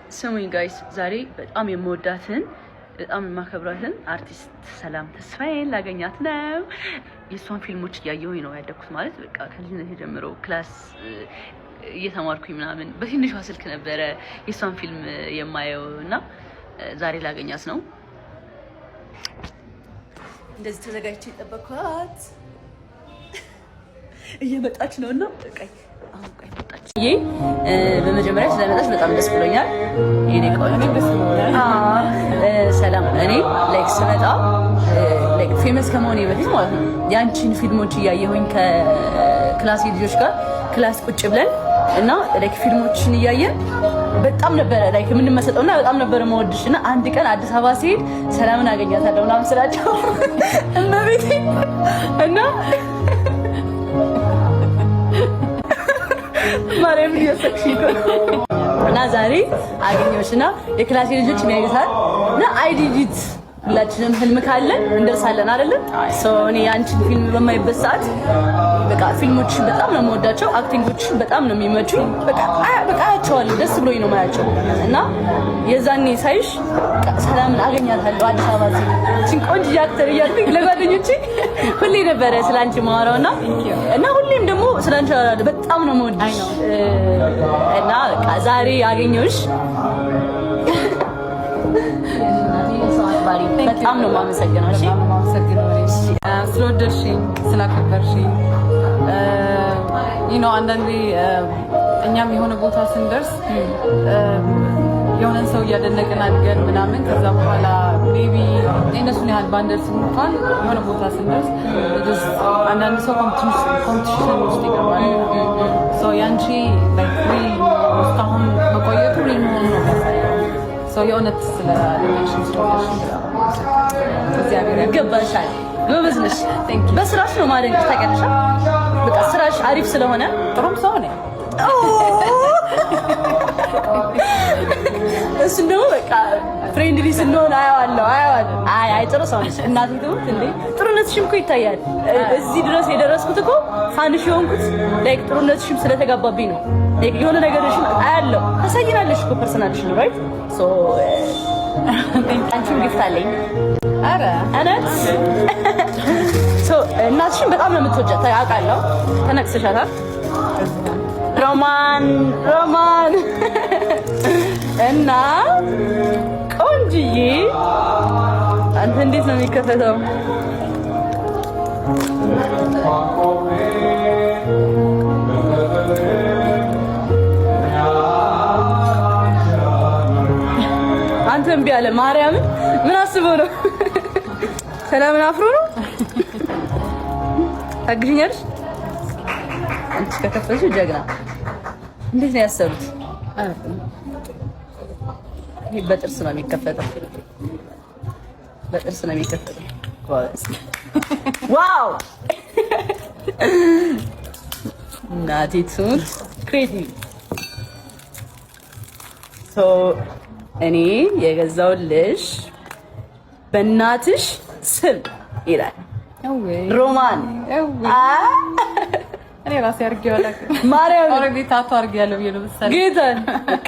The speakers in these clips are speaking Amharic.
ስሙኝ ጋይስ ዛሬ በጣም የምወዳትን በጣም የማከብራትን አርቲስት ሰላም ተስፋዬን ላገኛት ነው። የሷን ፊልሞች እያየሁኝ ነው ያደኩት ማለት በቃ ከልጅነት ጀምሮ ክላስ እየተማርኩኝ ምናምን በትንሿ ስልክ ነበረ የሷን ፊልም የማየው እና ዛሬ ላገኛት ነው። እንደዚህ ተዘጋጅቼ ጠበኳት እየመጣች ነውና በቃኝ አሁን ቆይ መጣች። በመጀመሪያ ስለመጣች በጣም ደስ ብሎኛል። የኔ ቆንጆ ሰላም እኔ ላይክ ስመጣ ላይክ ፌመስ ከመሆኔ በፊት ማለት ነው ያንቺን ፊልሞች እያየሁኝ ከክላስ ልጆች ጋር ክላስ ቁጭ ብለን እና ላይክ ፊልሞችን እያየን በጣም ነበረ ላይክ የምንመሰጠውና በጣም ነበረ መወድሽና አንድ ቀን አዲስ አበባ ሲሄድ ሰላምን አገኛታለሁ ምናምን ስላቸው እመቤቴ እና ማርያም ይሰክሽኝ እና ዛሬ አገኘሁሽና የክላስ ልጆች የሚያዩታል እና አይዲዲት ሁላችንም ህልም ካለን እንደርሳለን አይደል? እኔ አንቺን ፊልም በማይበት ሰዓት በቃ ፊልሞችሽን በጣም ነው የምወዳቸው፣ አክቲንጎችሽን በጣም ነው የሚመቹኝ። በቃ አያቸዋለሁ ደስ ብሎኝ ነው የማያቸው እና የዛኔ ሳይሽ ሰላምን አገኛታለሁ አዲስ አበባ ሲል ቆንጆ አክተር እያልኩኝ ለጓደኞቼ ሁሌ ነበረ ስላንቺ ማወራውና እና ሁሌም ደግሞ ስላንቺ አወራለሁ። በጣም ነው የምወድሽ እና በቃ ዛሬ አገኘሁሽ። በጣም ነው የማመሰግነው። እሺ ስለወደድሽኝ ስላከበርሽኝ አንዳንዴ እኛም የሆነ ቦታ ስንደርስ የሆነን ሰው እያደነቅን አድገን ምናምን ከዛ በኋላ ሜቢ እነሱን ያህል ባንደርስ እንኳን የሆነ ቦታ ስንደርስ አንዳንድ ሰው ኮምፒቲሽን ውስጥ ይገባል። ያንቺ እስካሁን መቆየቱ መሆኑ ነው የሚያሳየው። የእውነት ስለሌሽን ስለሆነሽ እግዚአብሔር ይገባሻል። ጎበዝ ነሽ። በስራሽ ነው ማደንቅሽ ታውቂያለሽ። በቃ ስራሽ አሪፍ ስለሆነ ጥሩም ሰው ነኝ። እሱን ደግሞ በቃ ፍሬንድሊ ስንሆን አየዋለሁ። አይ ጥሩ ሰው ነሽ እናቴ ትሙት እንዴ ጥሩነትሽም እኮ ይታያል። እዚህ ድረስ የደረስኩት እኮ ፋንሽ የሆንኩት ላይክ ጥሩነትሽም ስለተጋባብኝ ነው። ላይክ የሆነ ነገርሽን አያለሁ ታሳይናለሽ እኮ ፐርሰናልሽን ራይት አንቺም ጊፍት አለኝ። ኧረ እውነት እናትሽን በጣም ነው የምትወጃት አውቃለሁ። ተነቅስሻታል። ሮማን እና ቆንጅዬ አንተ እንዴት ነው የሚከፈተው? አንተ እምቢ አለ ማርያምን ምን አስበው ነው? ሰላምን አፍሮ ነው ታግኛለሽ። አንቺ ከከፈተሽ ጀግና። እንዴት ነው ያሰሩት? ይሄ በጥርስ ነው የሚከፈተው። በጥርስ ነው የሚከፈተው። ዋው እናቴ ትሙት ክሬቲቭ እኔ የገዛውልሽ በእናትሽ ስም ይላል ሮማን። እኔ ራሴ አርጌዋለሁ ማርያም ኦሬዲ ታቱ አርጌያለሁ ብዬ ነው መሰለኝ ጌታን።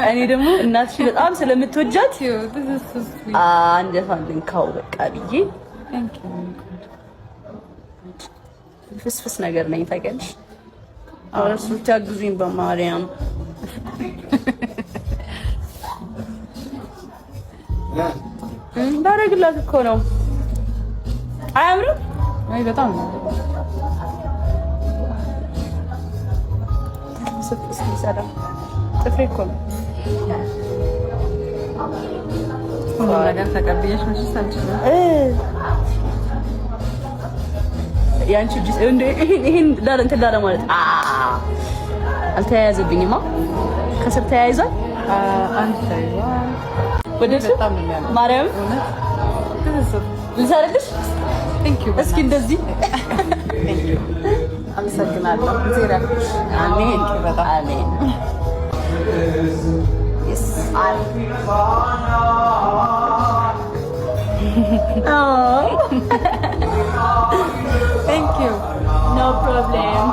እኔ ደግሞ እናትሽ በጣም ስለምትወጃት አንጀቷን ልንካው በቃ ብዬ ፍስፍስ ነገር ነኝ ታውቂያለሽ። አውራስ ብታግዙኝ በማርያም እንዳረግላት እኮ ነው። አያምርም? አይ በጣም ነው። ስፍስ ይሰራ ጥፍሬ እኮ ነው። ሁሉ ነገር ተቀብየሽ ነው ሳንቺ ያንቺ ዲስ እንደ ይሄን ዳር እንትን ዳር ማለት አልተያያዘብኝማ። ከስር ተያይዟል። አንቺ ተያይዟል። ወደሱ ማርያም ልሰራልሽ። እስኪ እንደዚህ አመሰግናለሁ። አሜን አሜን። Thank you. No problem.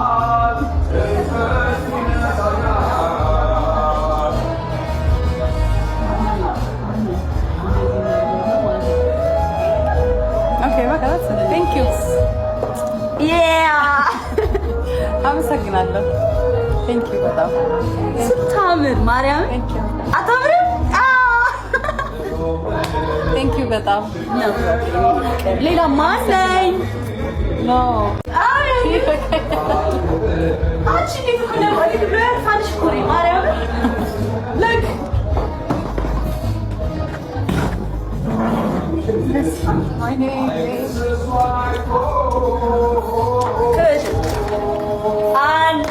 ቴንክ ዩ በጣም ስታምር ማርያም ቴንክ ዩ አታምርም? ቴንክ ዩ በጣም ሌላ ማን ነኝ? ኖ አይ አንቺ እንዴት እኮ ነው ወዲህ ብለህ ታንሽ እኮ ነኝ ማርያም ለክ ማይ ኔም ክሽ አንድ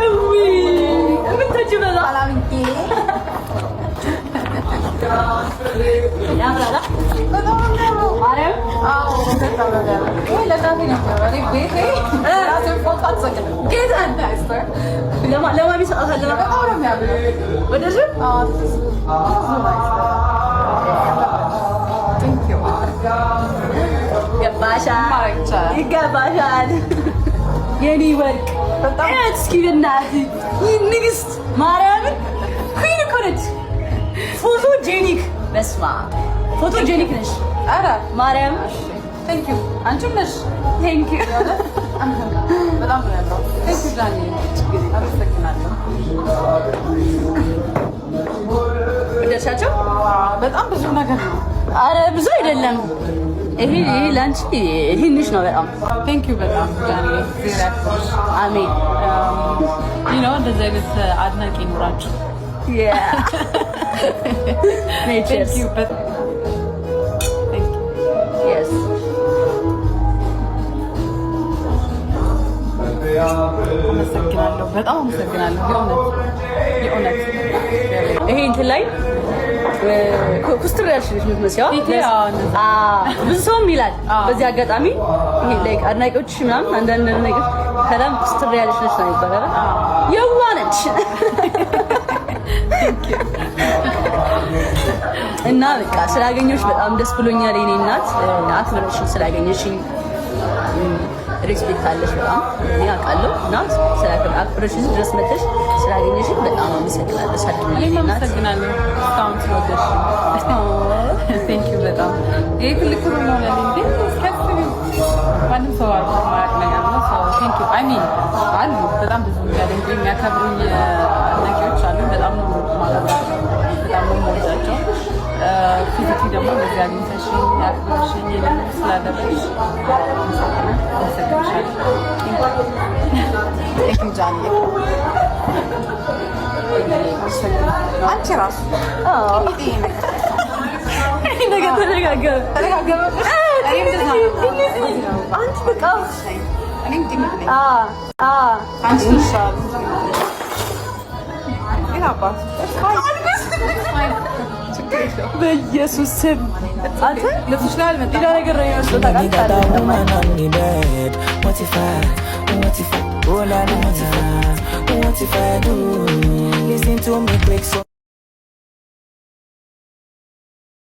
እዊ የምትወጂው በዛ አላምንኪ ያምራላ በጣም ነው ማርያም አዎ በጣም ነው ወይ ለካፌ ነው ማለት ቤቴ ራሴ ፎቶ አትሰቅም ጌታ አይስተር ለማን ይሰጣታል በጣም ነው የሚያምረው ወደዚህ ቴንክ ዩ ይገባሻል ይገባሻል የኔ ወርቅ በጣም እስኪ በእናትህ ይህ ንግስት ማርያምን ኩን እኮ ነች ፎቶጄኒክ በስመ አብ ፎቶጄኒክ ነሽ ኧረ ማርያም ቴንክ ዩ አንቺም ነሽ ቴንክ ዩ በጣም ነው ያለው ቴንክ ዩ ዳኒ አመሰግናለሁ ወደሻቸው በጣም ብዙ ነገር ነው አረ ብዙ አይደለም ይሄ ላንቺ ትንሽ ነው በጣም ቴንክ ዩ በጣም ዳኒ አሜን ዩ ኖ እንደዚህ አይነት አድናቂ ይኖራችሁ ኔቸርስ ቴንክ ዩ በጣም ቴንክ ዩ የስ አመሰግናለሁ በጣም አመሰግናለሁ የእውነት ይሄ እንትን ላይ ኩስትር ያልሽ ልጅ የምትመስለው ብዙ ሰውም ይላል። በዚህ አጋጣሚ ይሄ ላይ አድናቂዎችሽ ምናምን አንዳንድ ነገር ከላም ኩስትር ያልሽ ልጅ ነው ይባላል። የዋ ነች እና በቃ ስላገኘሁሽ በጣም ደስ ብሎኛል። የኔ እናት አክብረሽኝ ስላገኘሽኝ ሪስፔክት አለሽ በጣም እኔ አውቃለሁ እና አክብረሽኝ ድረስ መጥተሽ ስላገኘሽኝ በጣም አመሰግናለሁ። እኔም አመሰግናለሁ እስካሁን ስለወደድሽ። ቴንክ ዩ በጣም ይሄ ትልቅ ክብር ነው ለኔ። እንዴ እስከዚህ ማንም ሰው ማያውቅ ነገር ነው። ቴንክ ዩ አይ ሚን አሉ በጣም ብዙ የሚያደንቁኝ የሚያከብሩኝ አድናቂዎች አሉ። በጣም ነው የማከብራቸው፣ በጣም ነው የምወዳቸው። ፊዚክሊ ደግሞ በዚህ አግኝተሽኝ ያክብረሽኝ ይሄንን ስላደረግሽ አመሰግንሻለሁ። ቴንክ ዩ ጃኒ አንቺ ራሱ ነገር ተደጋገመ። አንቺ በቃ በኢየሱስ ስም አንተ ልብስሽ ላይ አልመጣም። ሌላ ነገር ነው የሚመስለው ታውቃለህ።